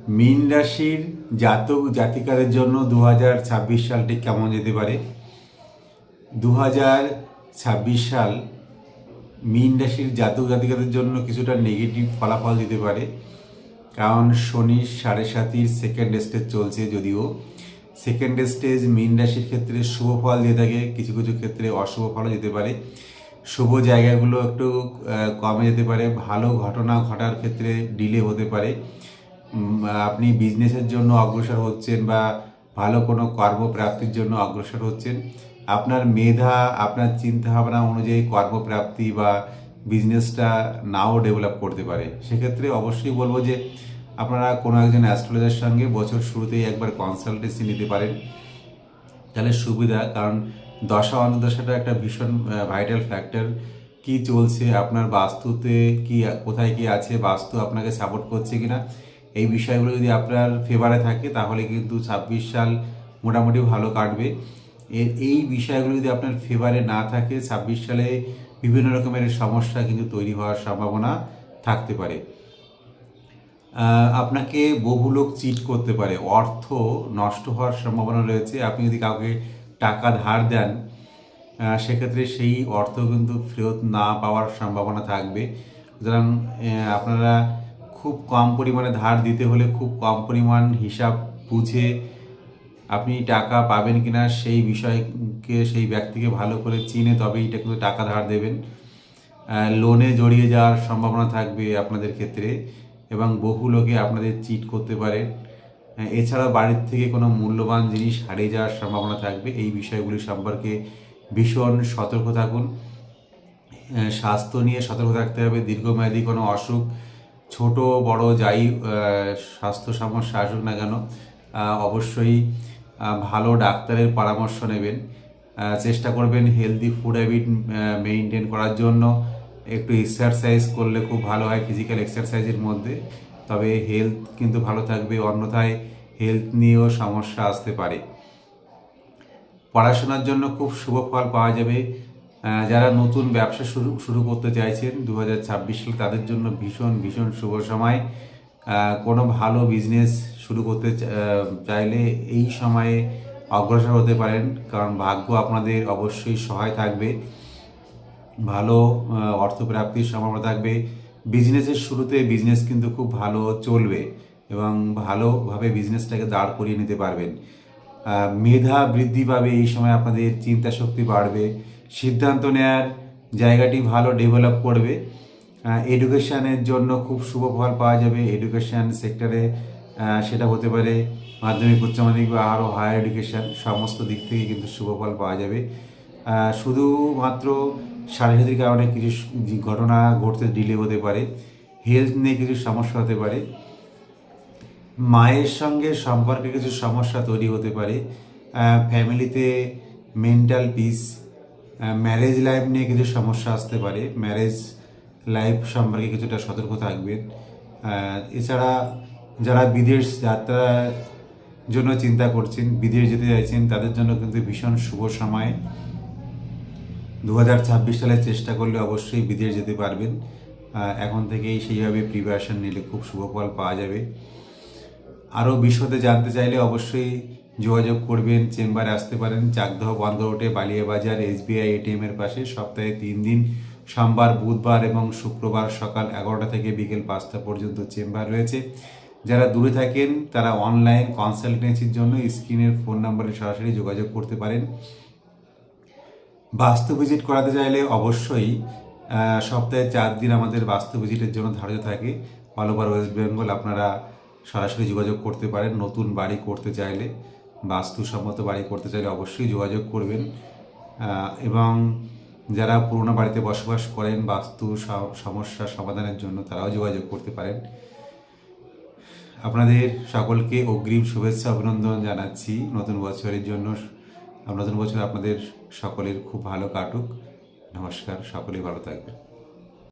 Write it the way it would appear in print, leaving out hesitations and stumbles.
মীন রাশির জাতক জাতিকাদের জন্য 2026 সালটি কেমন যেতে পারে। 2026 সাল মীন রাশির জাতক জাতিকাদের জন্য কিছুটা নেগেটিভ ফলাফল দিতে পারে, কারণ শনি 7.5 সেকেন্ড স্টেজ চলছে। যদিও সেকেন্ড স্টেজ মীন রাশির ক্ষেত্রে শুভ ফল দিয়ে থাকে, কিছু কিছু ক্ষেত্রে অশুভ ফলও যেতে পারে। শুভ জায়গাগুলো একটু কমে যেতে পারে, ভালো ঘটনা ঘটার ক্ষেত্রে ডিলে হতে পারে। আপনি বিজনেসের জন্য অগ্রসর হচ্ছেন বা ভালো কোনো কর্মপ্রাপ্তির জন্য অগ্রসর হচ্ছেন, আপনার মেধা আপনার চিন্তাভাবনা অনুযায়ী কর্মপ্রাপ্তি বা বিজনেসটা নাও ডেভেলপ করতে পারে। সেক্ষেত্রে অবশ্যই বলবো যে আপনারা কোনো একজন অ্যাস্ট্রোলজার সঙ্গে বছর শুরুতেই একবার কনসালটেন্সি নিতে পারেন, তাহলে সুবিধা। কারণ দশা অন্তর্দশাটা একটা ভীষণ ভাইটাল ফ্যাক্টর। কি চলছে আপনার বাস্তুতে, কি কোথায় কি আছে, বাস্তু আপনাকে সাপোর্ট করছে কিনা, এই বিষয়গুলো যদি আপনার ফেভারে থাকে তাহলে কিন্তু 26 সাল মোটামুটি ভালো কাটবে। এই বিষয়গুলো যদি আপনার ফেভারে না থাকে 26 সালে বিভিন্ন রকমের সমস্যা কিন্তু তৈরি হওয়ার সম্ভাবনা থাকতে পারে। আপনাকে বহু লোক চিট করতে পারে, অর্থ নষ্ট হওয়ার সম্ভাবনা রয়েছে। আপনি যদি কাউকে টাকা ধার দেন, সেক্ষেত্রে সেই অর্থ কিন্তু ফেরত না পাওয়ার সম্ভাবনা থাকবে। সুতরাং আপনারা খুব কম পরিমাণে ধার দিতে হলে খুব কম পরিমাণ হিসাব বুঝে আপনি টাকা পাবেন কিনা সেই বিষয়কে, সেই ব্যক্তিকে ভালো করে চিনে তবেই এটা কিন্তু টাকা ধার দেবেন। লোনে জড়িয়ে যাওয়ার সম্ভাবনা থাকবে আপনাদের ক্ষেত্রে, এবং বহু লোকে আপনাদের চিট করতে পারে। এছাড়া বাড়ির থেকে কোনো মূল্যবান জিনিস হারিয়ে যাওয়ার সম্ভাবনা থাকবে। এই বিষয়গুলি সম্পর্কে ভীষণ সতর্ক থাকুন। স্বাস্থ্য নিয়ে সতর্ক থাকতে হবে। দীর্ঘমেয়াদী কোনো অসুখ, ছোট বড় যাই স্বাস্থ্য সমস্যা আসুক না কেন, অবশ্যই ভালো ডাক্তারের পরামর্শ নেবেন। চেষ্টা করবেন হেলদি ফুড হ্যাবিট মেনটেন করার জন্য। একটু এক্সারসাইজ করলে খুব ভালো হয় ফিজিক্যাল এক্সারসাইজের মধ্যে, তবে হেলথ কিন্তু ভালো থাকবে। অন্যথায় হেলথ নিয়েও সমস্যা আসতে পারে। পড়াশোনার জন্য খুব শুভ ফল পাওয়া যাবে। যারা নতুন ব্যবসা শুরু করতে চাইছেন 2026 সালে, তাদের জন্য ভীষণ ভীষণ শুভ সময়। কোনো ভালো বিজনেস শুরু করতে চাইলে এই সময়ে অগ্রসর হতে পারেন, কারণ ভাগ্য আপনাদের অবশ্যই সহায় থাকবে। ভালো অর্থপ্রাপ্তির সম্ভাবনা থাকবে। বিজনেসের শুরুতে বিজনেস কিন্তু খুব ভালো চলবে এবং ভালোভাবে বিজনেসটাকে দাঁড় করিয়ে নিতে পারবেন। মেধা বৃদ্ধি পাবে এই সময়, আপনাদের চিন্তা শক্তি বাড়বে, সিদ্ধান্ত নেওয়ার জায়গাটি ভালো ডেভেলপ করবে। এডুকেশানের জন্য খুব শুভ ফল পাওয়া যাবে। এডুকেশান সেক্টরে সেটা হতে পারে মাধ্যমিক, উচ্চ মাধ্যমিক বা আরও হায়ার এডুকেশান, সমস্ত দিক থেকে কিন্তু শুভ ফল পাওয়া যাবে। শুধুমাত্র শারীরিক কারণে কিছু ঘটনা ঘটতে ডিলে হতে পারে, হেলথ নিয়ে কিছু সমস্যা হতে পারে, মায়ের সঙ্গে সম্পর্কে কিছু সমস্যা তৈরি হতে পারে, ফ্যামিলিতে মেন্টাল পিস, ম্যারেজ লাইফ নিয়ে কিছু সমস্যা আসতে পারে। ম্যারেজ লাইফ সম্পর্কে কিছুটা সতর্ক থাকবেন। এছাড়া যারা বিদেশ যাত্রার জন্য চিন্তা করছেন, বিদেশ যেতে চাইছেন, তাদের জন্য কিন্তু ভীষণ শুভ সময়। 2026 সালে চেষ্টা করলে অবশ্যই বিদেশ যেতে পারবেন। এখন থেকেই সেইভাবে প্রিপারেশন নিলে খুব শুভ ফল পাওয়া যাবে। আরও বিশদে জানতে চাইলে অবশ্যই যোগাযোগ করবেন, চেম্বারে আসতে পারেন। চাকদহ বন্দর রোডে বালিয়াবাজার SBI ATM-এর পাশে সপ্তাহে 3 দিন সোমবার, বুধবার এবং শুক্রবার সকাল 11টা থেকে বিকেল 5টা পর্যন্ত চেম্বার রয়েছে। যারা দূরে থাকেন তারা অনলাইন কনসালটেন্সির জন্য স্ক্রিনের ফোন নম্বরে সরাসরি যোগাযোগ করতে পারেন। বাস্তু ভিজিট করাতে চাইলে অবশ্যই সপ্তাহে 4 দিন আমাদের বাস্তু ভিজিটের জন্য ধার্য থাকে। অল ওভার ওয়েস্ট বেঙ্গল আপনারা সরাসরি যোগাযোগ করতে পারেন। নতুন বাড়ি করতে চাইলে, বাস্তুসম্মত বাড়ি করতে চাইলে অবশ্যই যোগাযোগ করবেন। এবং যারা পুরোনো বাড়িতে বসবাস করেন বাস্তু সমস্যা সমাধানের জন্য, তারাও যোগাযোগ করতে পারেন। আপনাদের সকলকে অগ্রিম শুভেচ্ছা অভিনন্দন জানাচ্ছি নতুন বছরের জন্য। নতুন বছর আপনাদের সকলের খুব ভালো কাটুক। নমস্কার, সকলেই ভালো থাকবেন।